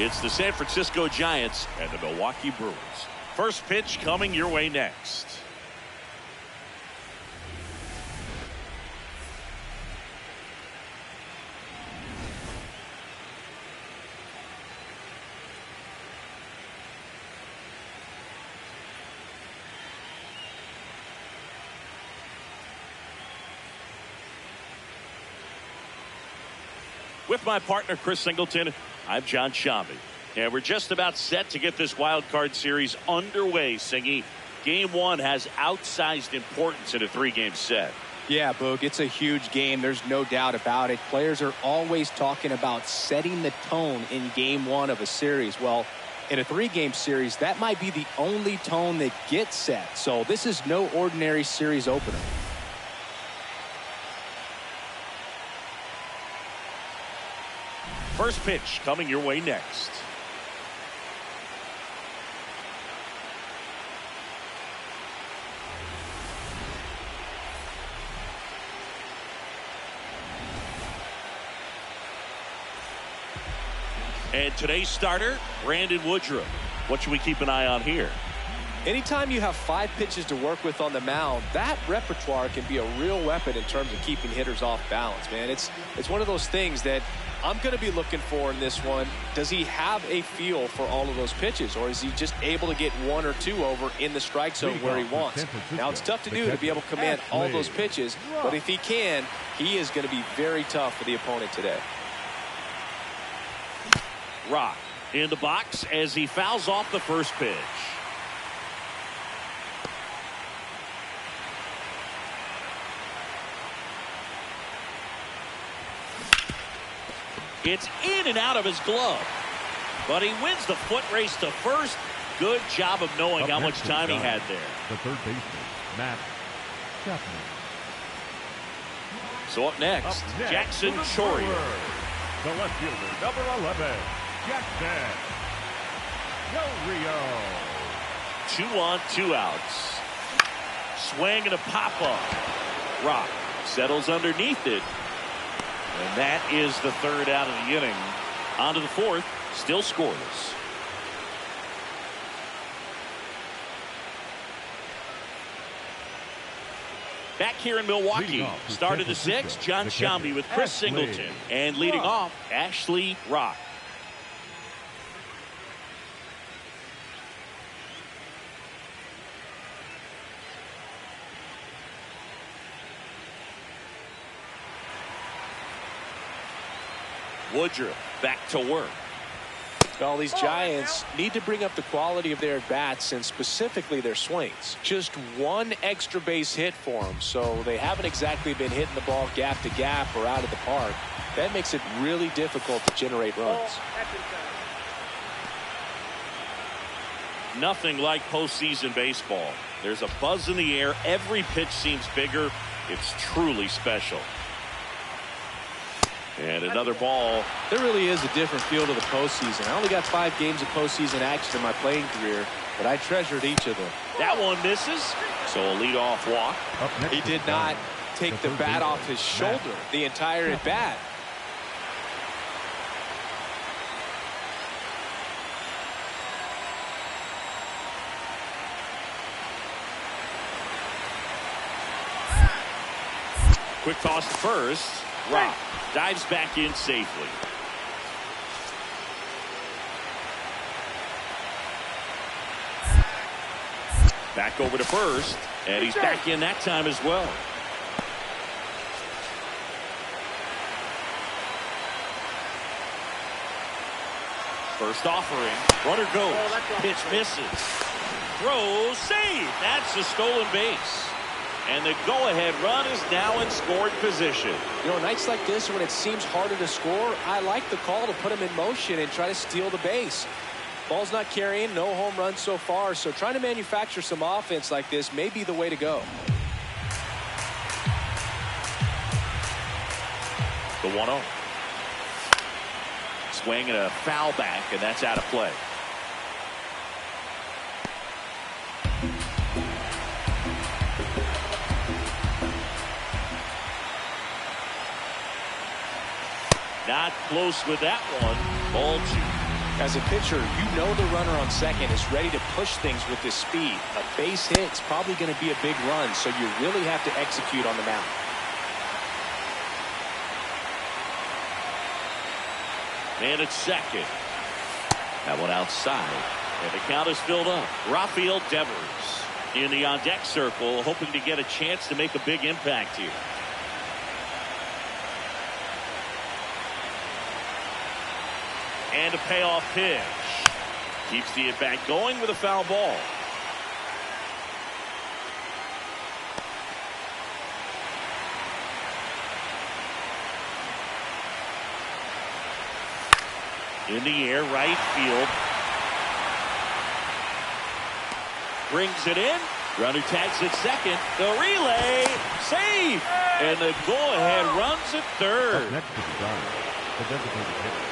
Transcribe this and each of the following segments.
It's the San Francisco Giants and the Milwaukee Brewers. First pitch coming your way next. With my partner, Chris Singleton, I'm John Shambi. And we're just about set to get this wild card series underway, Singy. Game one has outsized importance in a three-game set. Yeah, Boog, it's a huge game. There's no doubt about it. Players are always talking about setting the tone in game one of a series. Well, in a three-game series, that might be the only tone that gets set. So this is no ordinary series opener. First pitch coming your way next. And today's starter, Brandon Woodruff. What should we keep an eye on here? Anytime you have 5 pitches to work with on the mound, that repertoire can be a real weapon in terms of keeping hitters off balance, man. It's one of those things that I'm going to be looking for in this one. Does he have a feel for all of those pitches, or is he just able to get 1 or 2 over in the strike zone where he wants? Now, it's tough to do to be able to command all those pitches, but if he can, he is going to be very tough for the opponent today. Rock in the box as he fouls off the first pitch. It's in and out of his glove, but he wins the foot race to first. Good job of knowing how much time he had there. The third baseman, Matt Chapman. So up next, Jackson Chourio. The left fielder, number 11, Jackson Chourio. 2 on, 2 outs. Swing and a pop-up. Rock settles underneath it. And that is the 3rd out of the inning. On to the 4th, still scoreless. Back here in Milwaukee, started the 6th, John Shambi with Chris Singleton. And leading off, Ashley Rock. Woodruff back to work. Well, these Giants need to bring up the quality of their at-bats and specifically their swings. Just 1 extra base hit for them, so they haven't exactly been hitting the ball gap to gap or out of the park. That makes it really difficult to generate runs. Nothing like postseason baseball. There's a buzz in the air. Every pitch seems bigger. It's truly special. And another ball. There really is a different feel to the postseason. I only got 5 games of postseason action in my playing career, but I treasured each of them. That one misses. So a leadoff walk. He did not take the bat off his shoulder the entire at bat. Quick toss to first. Rock dives back in safely. Back over to first, and he's back in that time as well. First offering, runner goes, pitch misses, throw, save. That's a stolen base. And the go-ahead run is now in scoring position. You know, nights like this when it seems harder to score, I like the call to put him in motion and try to steal the base. Ball's not carrying, no home runs so far, so trying to manufacture some offense like this may be the way to go. The 1-0. Swing and a foul back, and that's out of play. Not close with that one. Ball 2. As a pitcher, you know the runner on second is ready to push things with this speed. A base hit's probably going to be a big run, so you really have to execute on the mound. Man at second. That one outside. And the count is filled up. Rafael Devers in the on-deck circle, hoping to get a chance to make a big impact here. And a payoff pitch. Keeps the at-bat going with a foul ball. In the air, right field. Brings it in. Runner tags at second. The relay. Save. And the go-ahead runs at third. Next to the ground, the designated hitter,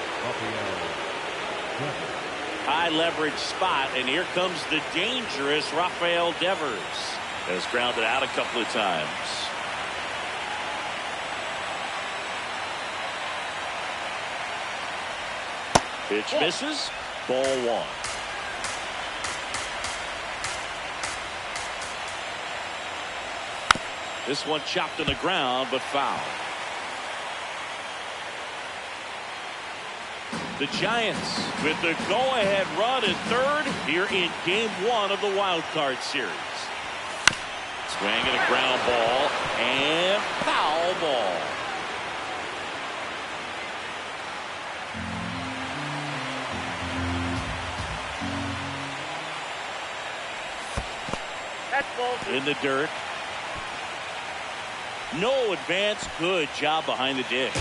High leverage spot, and here comes the dangerous Rafael Devers. Has grounded out a couple of times. Pitch misses. Ball one. This one chopped on the ground, but foul. The Giants with the go-ahead run at third here in Game 1 of the Wild Card Series. Swinging a ground ball and foul ball. In the dirt. No advance. Good job behind the dish.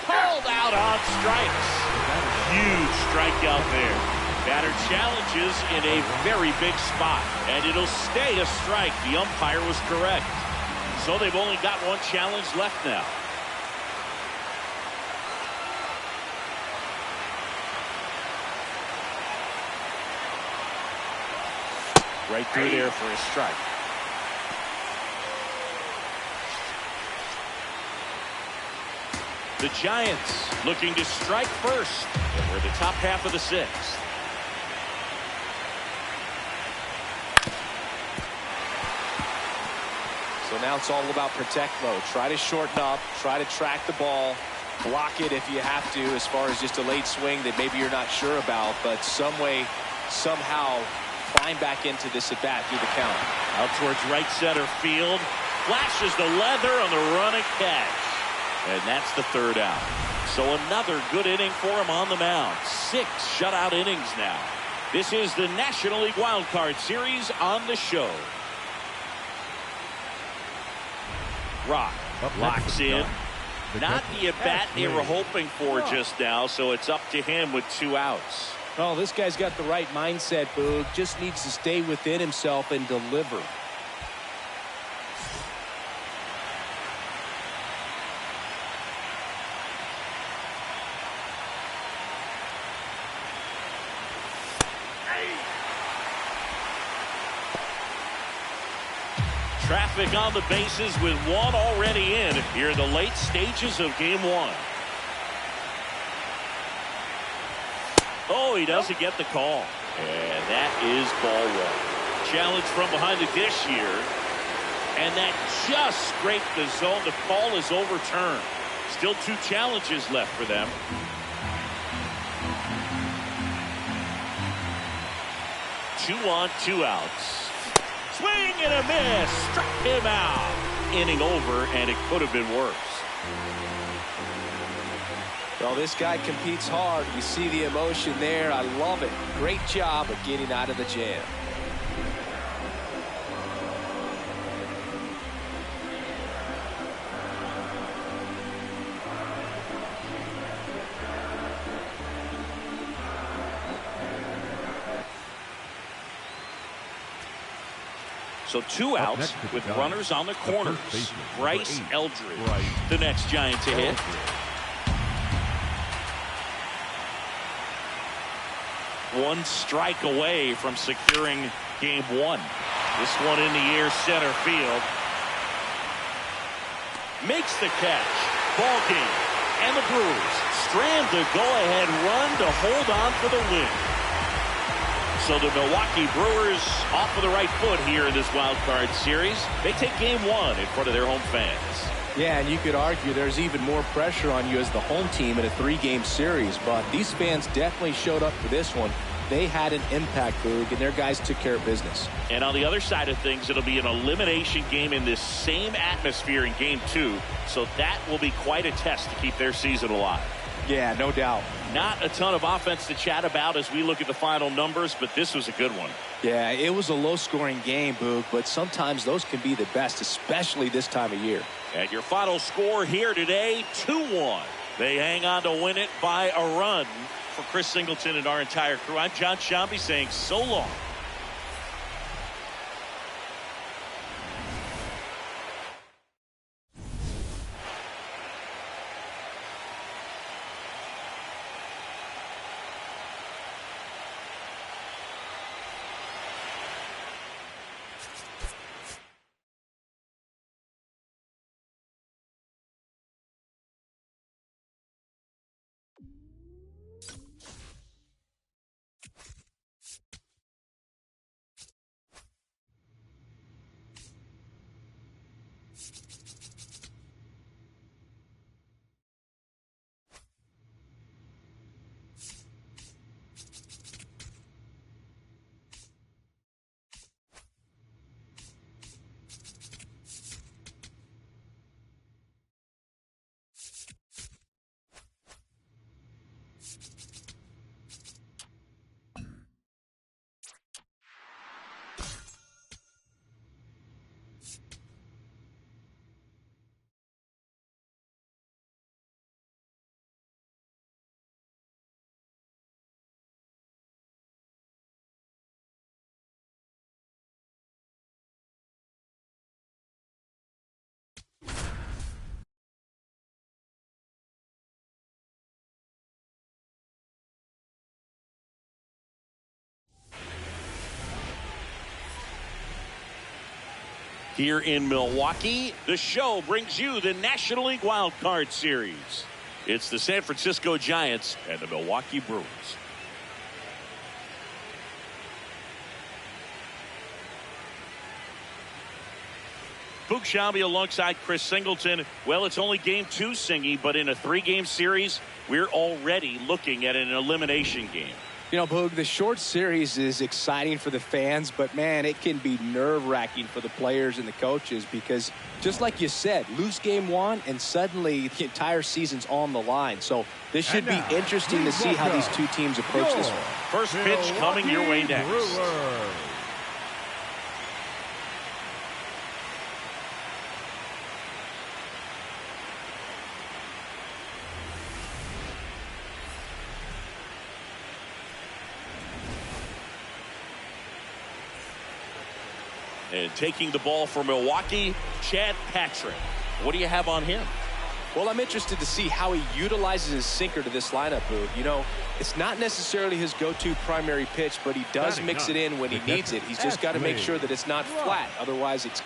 Called out on strikes. Huge strikeout there. Batter challenges in a very big spot, and it'll stay a strike. The umpire was correct. So they've only got one challenge left now. Right through there for a strike. The Giants looking to strike first. We're the top half of the sixth. So now it's all about protect mode. Try to shorten up, try to track the ball, block it if you have to, as far as just a late swing that maybe you're not sure about, but some way, somehow climb back into this at bat through the count. Out towards right center field. Flashes the leather on the running catch. And that's the third out. So another good inning for him on the mound. 6 shutout innings now. This is the National League Wild Card Series on the show. Rock locks in. Not the at-bat they were hoping for just now, so it's up to him with 2 outs. Oh, this guy's got the right mindset, Boog. Just needs to stay within himself and deliver. Traffic on the bases with 1 already in here in the late stages of Game 1. Oh, he doesn't get the call. And that is ball 1. Challenge from behind the dish here. And that just scraped the zone. The call is overturned. Still 2 challenges left for them. Two on, 2 outs. Swing and a miss. Struck him out. Inning over, and it could have been worse. Well, this guy competes hard. You see the emotion there. I love it. Great job of getting out of the jam. So 2 outs with runners on the corners. Bryce Eldridge, the next Giant to hit. One strike away from securing Game 1. This one in the air, center field. Makes the catch. Ball game. And the Brewers strand the go-ahead run to hold on for the win. So the Milwaukee Brewers off of the right foot here in this wild card series. They take Game 1 in front of their home fans. Yeah, and you could argue there's even more pressure on you as the home team in a 3-game series, but these fans definitely showed up for this one. They had an impact, Boog, and their guys took care of business. And on the other side of things, it'll be an elimination game in this same atmosphere in Game 2, so that will be quite a test to keep their season alive. Yeah, no doubt. Not a ton of offense to chat about as we look at the final numbers, but this was a good one. Yeah, it was a low-scoring game, Boog, but sometimes those can be the best, especially this time of year. And your final score here today, 2-1. They hang on to win it by a run. For Chris Singleton and our entire crew, I'm John Shambi saying so long. Here in Milwaukee, the show brings you the National League Wild Card Series. It's the San Francisco Giants and the Milwaukee Brewers. Boog Shambi alongside Chris Singleton. Well, it's only game 2, Singy, but in a 3-game series, we're already looking at an elimination game. You know, Boog, the short series is exciting for the fans, but, man, it can be nerve-wracking for the players and the coaches because, just like you said, lose game 1 and suddenly the entire season's on the line. So this should be interesting to see how these two teams approach this one. First pitch coming your way next. And taking the ball for Milwaukee, Chad Patrick. What do you have on him? Well, I'm interested to see how he utilizes his sinker to this lineup, Boog. You know, it's not necessarily his go-to primary pitch, but he does mix it in when he needs it. He's just got to make sure that it's not flat. Otherwise, it's...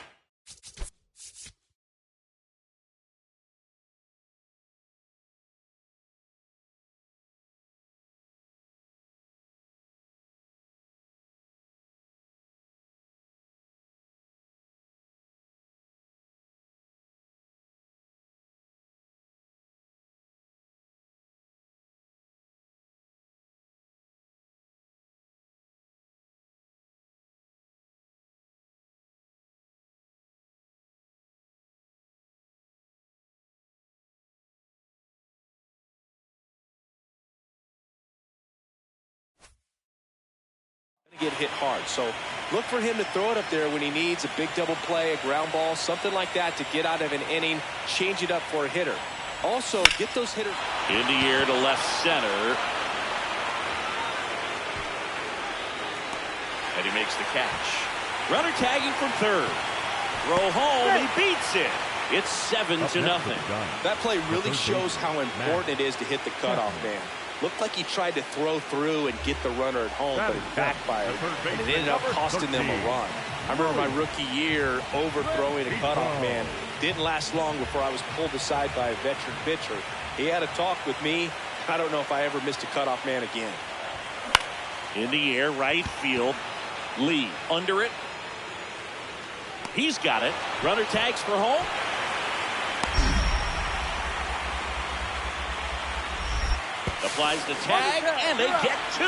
get hit hard. So look for him to throw it up there when he needs a big double play, a ground ball, something like that to get out of an inning, change it up for a hitter. Also, get those hitters in the air to left center. And he makes the catch. Runner tagging from third. Throw home, he beats it. It's 7-0. That play really shows how important it is to hit the cutoff man. Looked like he tried to throw through and get the runner at home, but it backfired, and it ended up costing them a run. I remember my rookie year overthrowing a cutoff man. Didn't last long before I was pulled aside by a veteran pitcher. He had a talk with me. I don't know if I ever missed a cutoff man again. In the air, right field. Lee under it. He's got it. Runner tags for home. Applies the tag, and they get 2.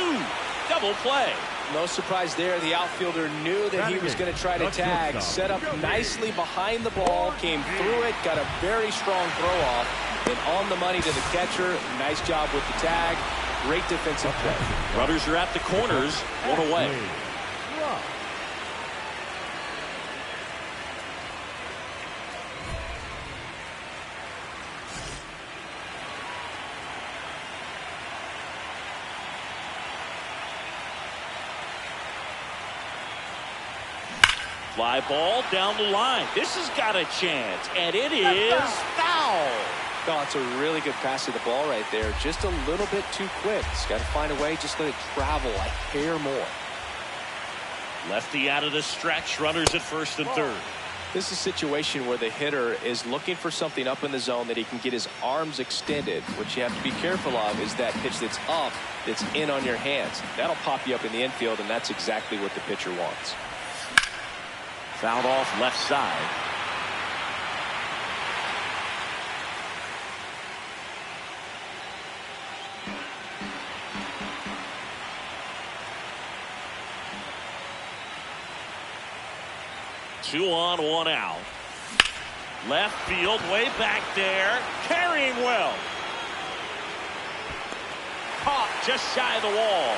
Double play. no surprise there. The outfielder knew that he was going to try to tag. Set up nicely behind the ball, came through it, got a very strong throw off, and on the money to the catcher. Nice job with the tag. Great defensive play. Runners are at the corners, one away. Fly ball down the line. This has got a chance, and it is foul. Oh, it's a really good pass to the ball right there. Just a little bit too quick. He's got to find a way. Just let it travel a hair more. Lefty out of the stretch. Runners at first and third. This is a situation where the hitter is looking for something up in the zone that he can get his arms extended. What you have to be careful of is that pitch that's up, that's in on your hands. That'll pop you up in the infield, and that's exactly what the pitcher wants. Fouled off left side. Two on, one out. Left field, way back there. Carrying well. Caught just shy of the wall.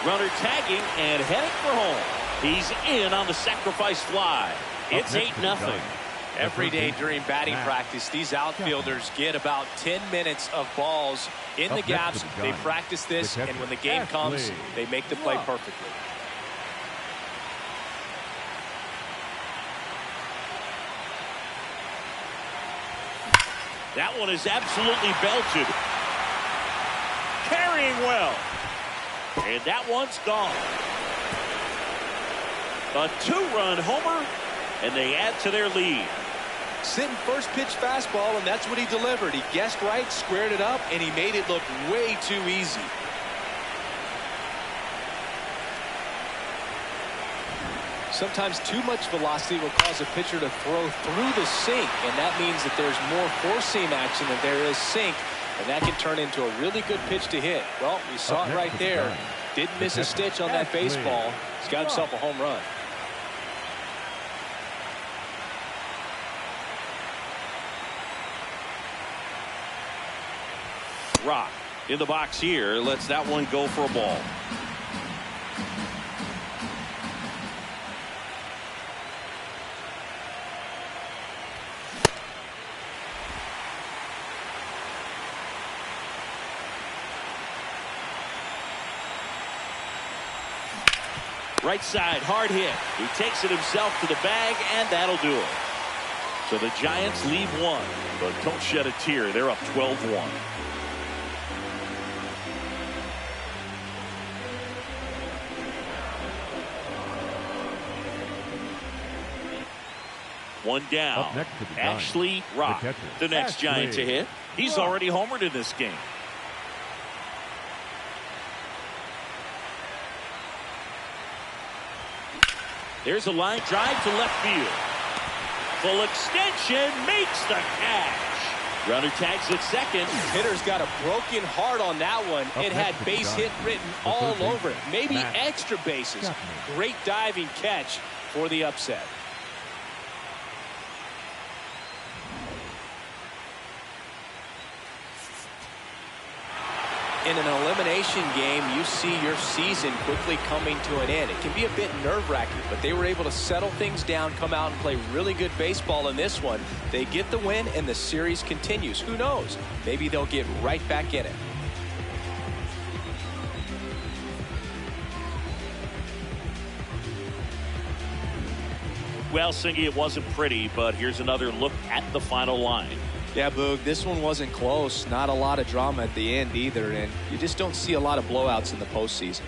Runner tagging and heading for home. He's in on the sacrifice fly. It's 8-0. Every day during batting practice, these outfielders get about 10 minutes of balls in the gaps. They practice this, and when the game comes, they make the play perfectly. That one is absolutely belted. Carrying well. And that one's gone. A two-run homer, and they add to their lead. Sitting first pitch fastball, and that's what he delivered. He guessed right, squared it up, and he made it look way too easy. Sometimes too much velocity will cause a pitcher to throw through the sink, and that means that there's more four-seam action than there is sink, and that can turn into a really good pitch to hit. Well, we saw it right there. Didn't miss a stitch on that baseball. He's got himself a home run. Rock in the box here. Lets that one go for a ball. Right side, hard hit. He takes it himself to the bag, and that'll do it. So the Giants leave one, but don't shed a tear. They're up 12-1. One down. Ashley Rock, the next Giant to hit. He's already homered in this game. There's a line drive to left field. Full extension makes the catch. Runner tags at second. Hitter's got a broken heart on that one. It had base hit written all over it. Maybe extra bases. Great diving catch for the upset. In an elimination game, you see your season quickly coming to an end. It can be a bit nerve-wracking, but they were able to settle things down, come out and play really good baseball in this one. They get the win, and the series continues. Who knows? Maybe they'll get right back in it. Well, Singy, it wasn't pretty, but here's another look at the final line. Yeah, Boog, this one wasn't close. Not a lot of drama at the end either, and you just don't see a lot of blowouts in the postseason.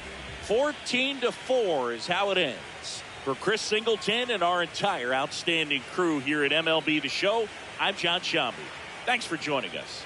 14-4 is how it ends. For Chris Singleton and our entire outstanding crew here at MLB The Show, I'm John Shambi. Thanks for joining us.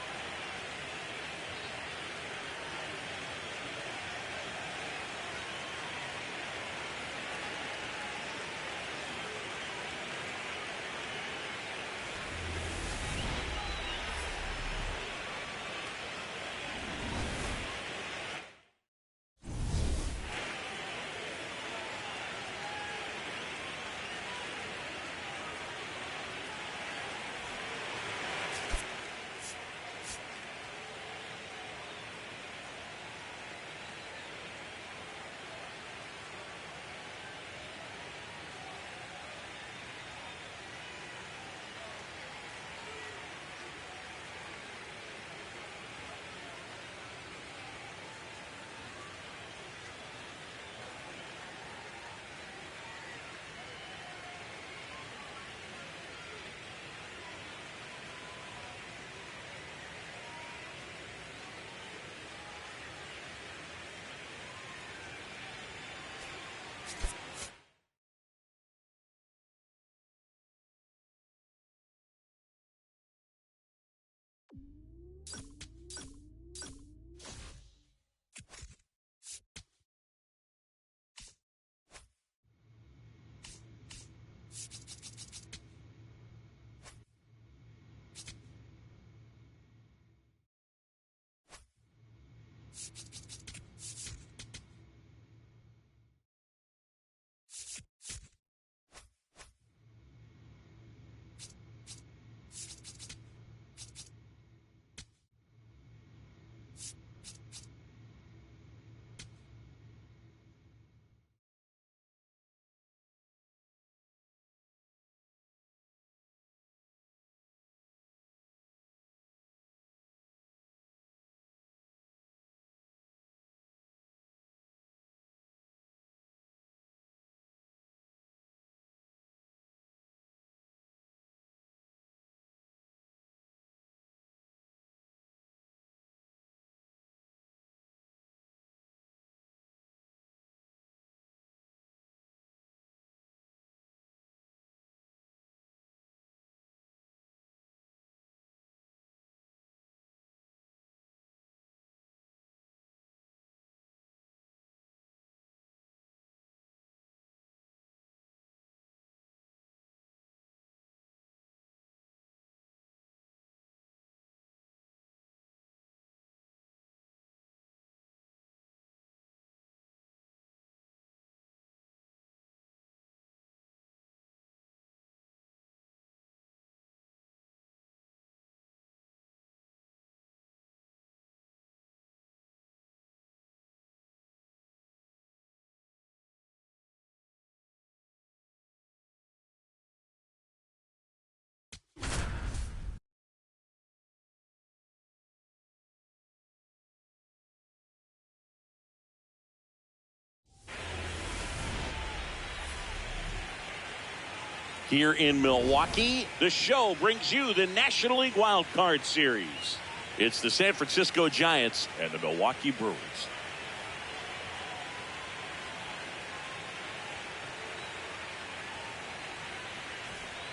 Here in Milwaukee, the show brings you the National League Wild Card Series. It's the San Francisco Giants and the Milwaukee Brewers.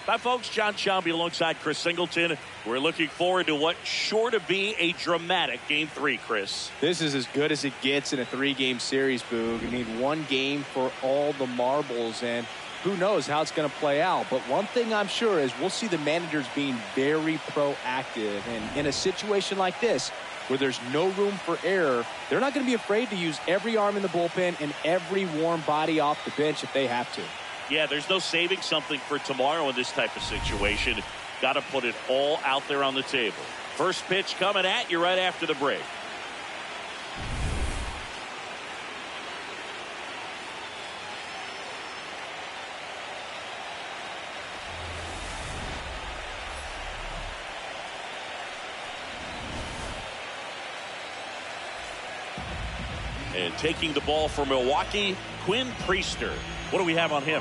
Hi, folks. John Shelby alongside Chris Singleton. We're looking forward to what's sure to be a dramatic Game 3, Chris. This is as good as it gets in a 3-game series, Boog. You need one game for all the marbles, and who knows how it's going to play out. But one thing I'm sure is we'll see the managers being very proactive. And in a situation like this, where there's no room for error, they're not going to be afraid to use every arm in the bullpen and every warm body off the bench if they have to. Yeah, there's no saving something for tomorrow in this type of situation. Got to put it all out there on the table. First pitch coming at you right after the break. And taking the ball for Milwaukee, Quinn Priester. What do we have on him?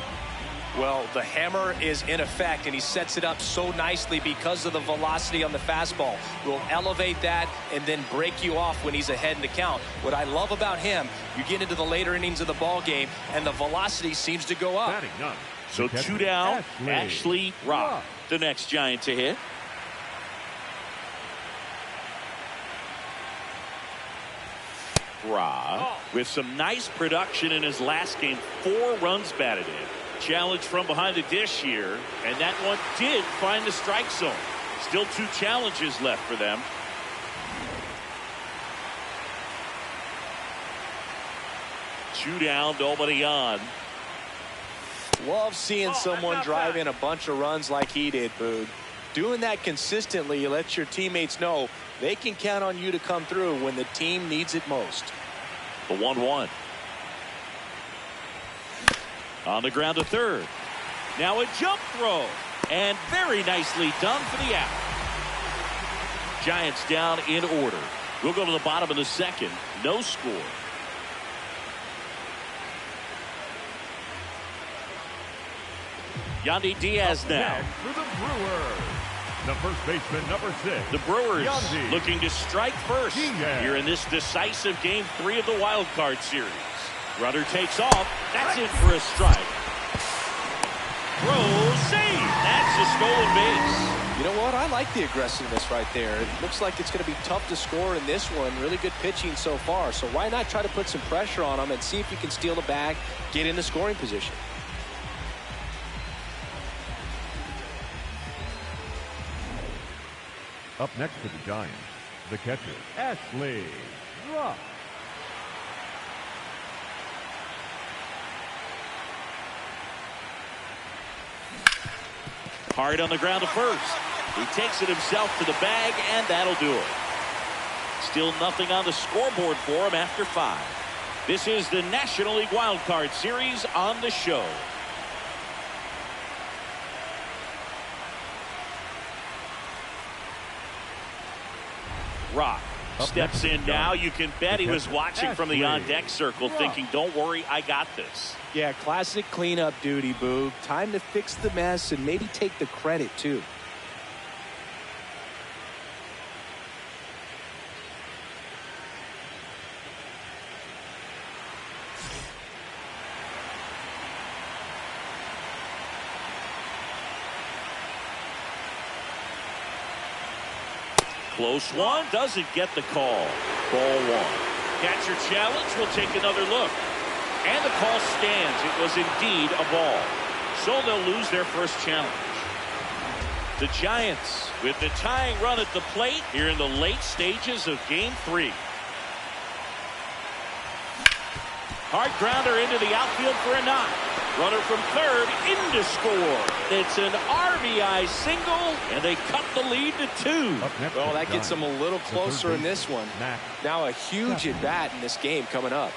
Well, the hammer is in effect, and he sets it up so nicely because of the velocity on the fastball. Will elevate that and then break you off when he's ahead in the count. What I love about him, you get into the later innings of the ball game, and the velocity seems to go up. So 2 down, Ashley Rock, the next Giant to hit. With some nice production in his last game, 4 runs batted in. Challenge from behind the dish here, and that one did find the strike zone. Still 2 challenges left for them. Two down, nobody on. Love seeing someone drive in a bunch of runs like he did, Boog. Doing that consistently lets your teammates know they can count on you to come through when the team needs it most. The 1-1. On the ground to third. Now a jump throw. And very nicely done for the out. Giants down in order. We'll go to the bottom of the second. No score. Yandy Diaz now. For the Brewers, the first baseman, number 6. The Brewers Yandy looking to strike first here in this decisive Game 3 of the Wild Card Series. Runner takes off. That's in for a strike. Throw, save. That's a stolen base. You know what? I like the aggressiveness right there. It looks like it's going to be tough to score in this one. Really good pitching so far. So why not try to put some pressure on them and see if you can steal the bag, get in the scoring position. Up next for the Giants, the catcher, Ashley Rock. Hard on the ground to first. He takes it himself to the bag, and that'll do it. Still nothing on the scoreboard for him after 5. This is the National League Wild Card Series on the show. Rock steps in now. You can bet he was watching from the on-deck circle thinking, don't worry, I got this. Yeah, classic cleanup duty, Boog. Time to fix the mess and maybe take the credit, too. Close one, doesn't get the call. Ball 1. Catcher challenge, will take another look. And the call stands. It was indeed a ball. So they'll lose their first challenge. The Giants with the tying run at the plate here in the late stages of Game 3. Hard grounder into the outfield for a knock. Runner from third in to score. It's an RBI single, and they cut the lead to 2. Well, that gets them a little closer in this one. Now a huge at-bat in this game coming up.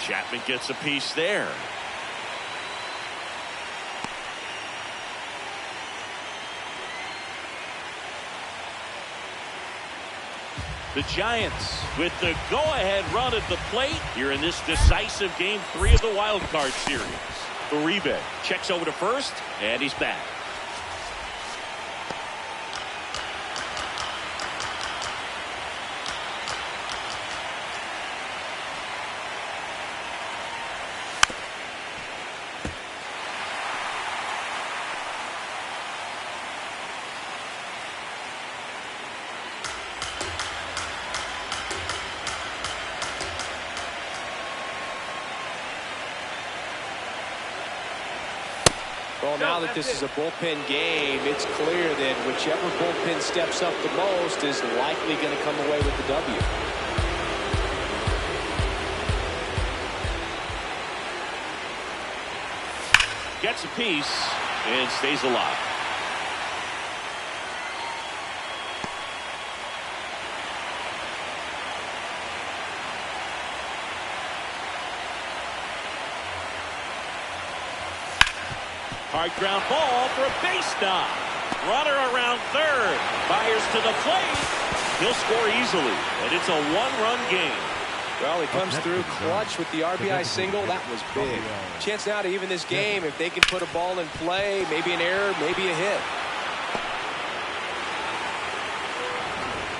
Chapman gets a piece there. The Giants with the go-ahead run at the plate here in this decisive Game 3 of the Wild Card Series. Uribe checks over to first, and he's back. Well, now that this is a bullpen game, it's clear that whichever bullpen steps up the most is likely going to come away with the W. Gets a piece and stays alive. Hard ground ball for a base knock. Runner around third. Fires to the plate. He'll score easily, and it's a one-run game. Well, he comes through clutch with the RBI single. That was big. Chance now to even this game if they can put a ball in play, maybe an error, maybe a hit.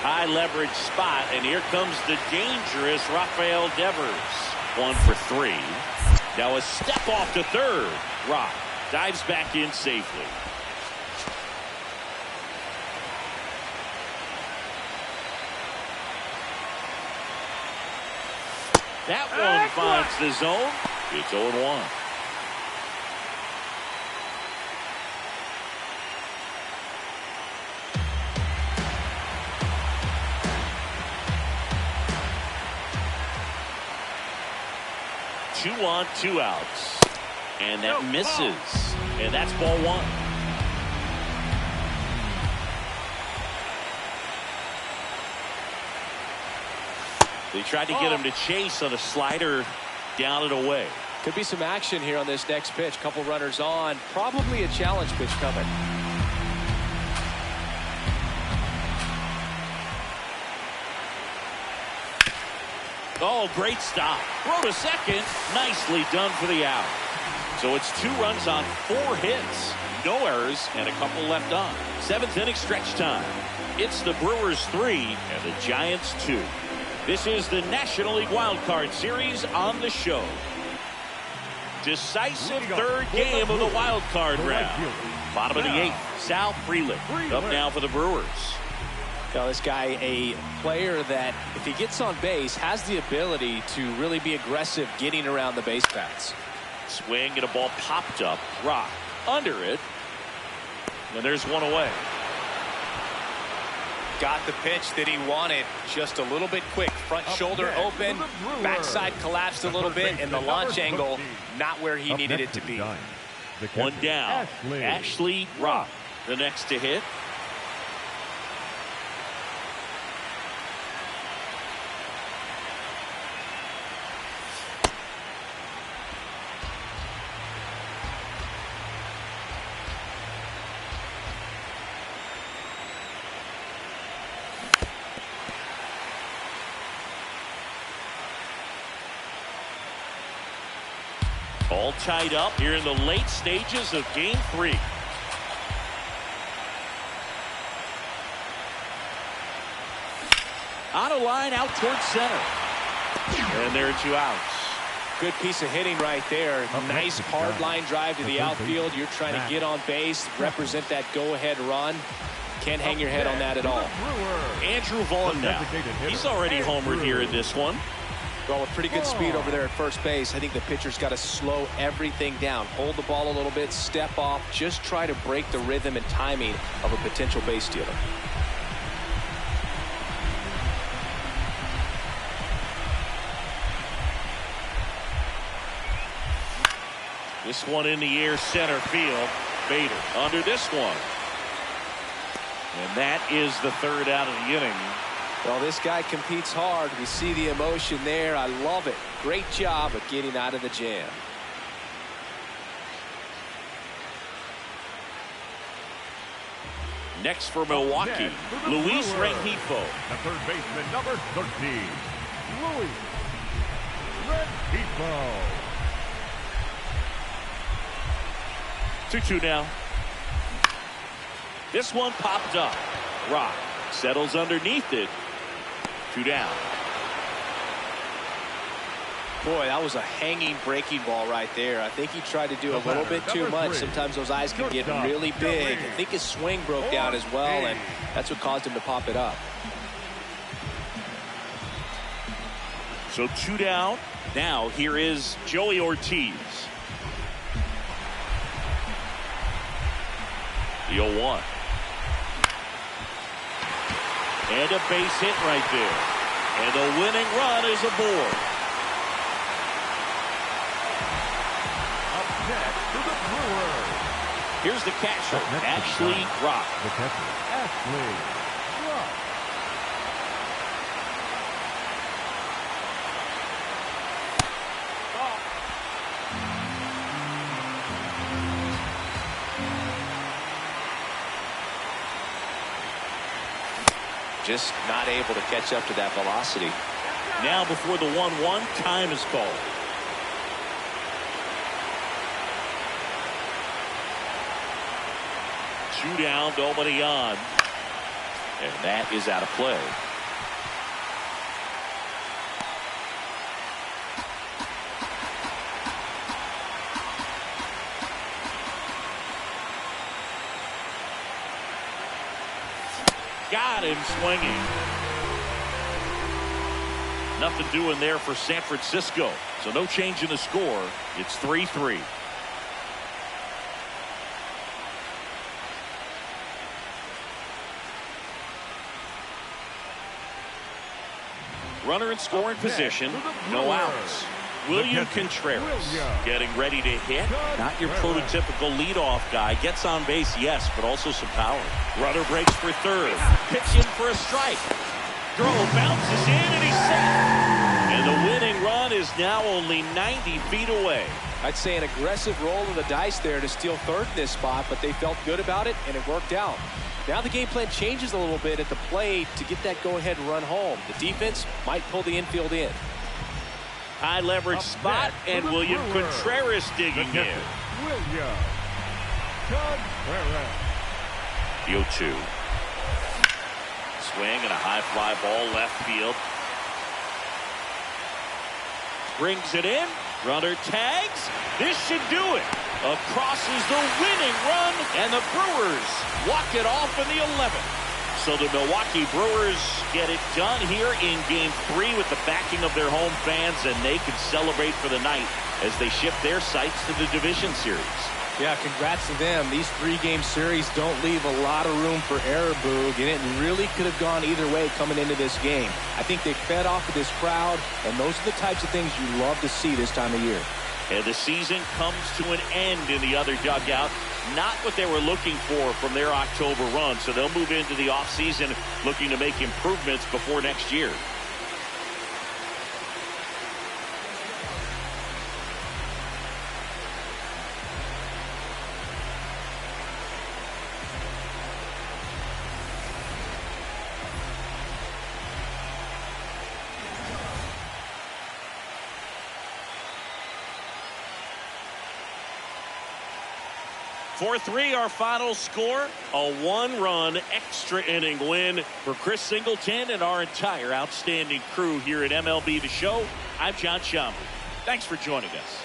High leverage spot, and here comes the dangerous Rafael Devers. 1 for 3. Now a step off to third. Rock dives back in safely. That one finds the zone. It's 0-1. Two on, 2 outs. And that misses. And that's ball 1. They tried to get him to chase on a slider down and away. Could be some action here on this next pitch. Couple runners on. Probably a challenge pitch coming. Oh, great stop. Throw to second. Nicely done for the out. So it's 2 runs on 4 hits. No errors and a couple left on. 7th inning stretch time. It's the Brewers 3 and the Giants 2. This is the National League Wild Card Series on the show. Decisive third game of the wild card round. Bottom of the 8th, Sal Frelick up now for the Brewers. Now, this guy, a player that, if he gets on base, has the ability to really be aggressive getting around the base paths. Swing and a ball popped up. Rock under it. And there's one away. Got the pitch that he wanted. Just a little bit quick. Front shoulder open. Backside collapsed a little bit. And the launch angle not where he needed it to be. One down. Ashley Rock, the next to hit. All tied up here in the late stages of Game 3. On a line out towards center. And there are 2 outs. Good piece of hitting right there. Nice hard line drive to the outfield. You're trying to get on base, represent that go-ahead run. Can't hang your head on that at all. Andrew Vaughn now. He's already homered here in this one. Well, with pretty good speed over there at first base, I think the pitcher's got to slow everything down. Hold the ball a little bit, step off, just try to break the rhythm and timing of a potential base stealer. This one in the air, center field. Bader under this one. And that is the 3rd out of the inning. Well, this guy competes hard. We see the emotion there. I love it. Great job of getting out of the jam. Next for Milwaukee, Luis Rengifo. The third baseman, number 13, Luis Rengifo. 2-2 now. This one popped up. Rock settles underneath it. 2 down. Boy, that was a hanging breaking ball right there. I think he tried to do a little bit too much. Sometimes those eyes can get really big. I think his swing broke down as well, and that's what caused him to pop it up. So 2 down. Now here is Joey Ortiz. The 0-1. And a base hit right there. And the winning run is aboard. Here's the catcher, Ashley Rock. The catcher, Ashley Rock. Just not able to catch up to that velocity. Now before the 1-1, time is called. Two down, nobody on. And that is out of play. Got him swinging. Nothing doing there for San Francisco. So no change in the score. It's 3-3. Runner in scoring position, no outs. William Contreras getting ready to hit. Not your prototypical leadoff guy. Gets on base, yes, but also some power. Runner breaks for third. Pitch in for a strike. Throw bounces in and he's set. And the winning run is now only 90 feet away. I'd say an aggressive roll of the dice there to steal third in this spot, but they felt good about it and it worked out. Now the game plan changes a little bit at the plate to get that go-ahead run home. The defense might pull the infield in. High leverage spot, and William Contreras digging in. William Contreras. The 0-2. Swing and a high fly ball left field. Brings it in. Runner tags. This should do it. Across is the winning run, and the Brewers walk it off in the 11th. So the Milwaukee Brewers get it done here in Game 3 with the backing of their home fans, and they can celebrate for the night as they shift their sights to the division series. Yeah, congrats to them. These 3-game series don't leave a lot of room for error, Boog, and it really could have gone either way coming into this game. I think they fed off of this crowd, and those are the types of things you love to see this time of year. And the season comes to an end in the other dugout. Not what they were looking for from their October run, so they'll move into the offseason looking to make improvements before next year. For 4-3, our final score, a 1-run extra inning win for Chris Singleton and our entire outstanding crew here at MLB The Show. I'm John Schaumburg. Thanks for joining us.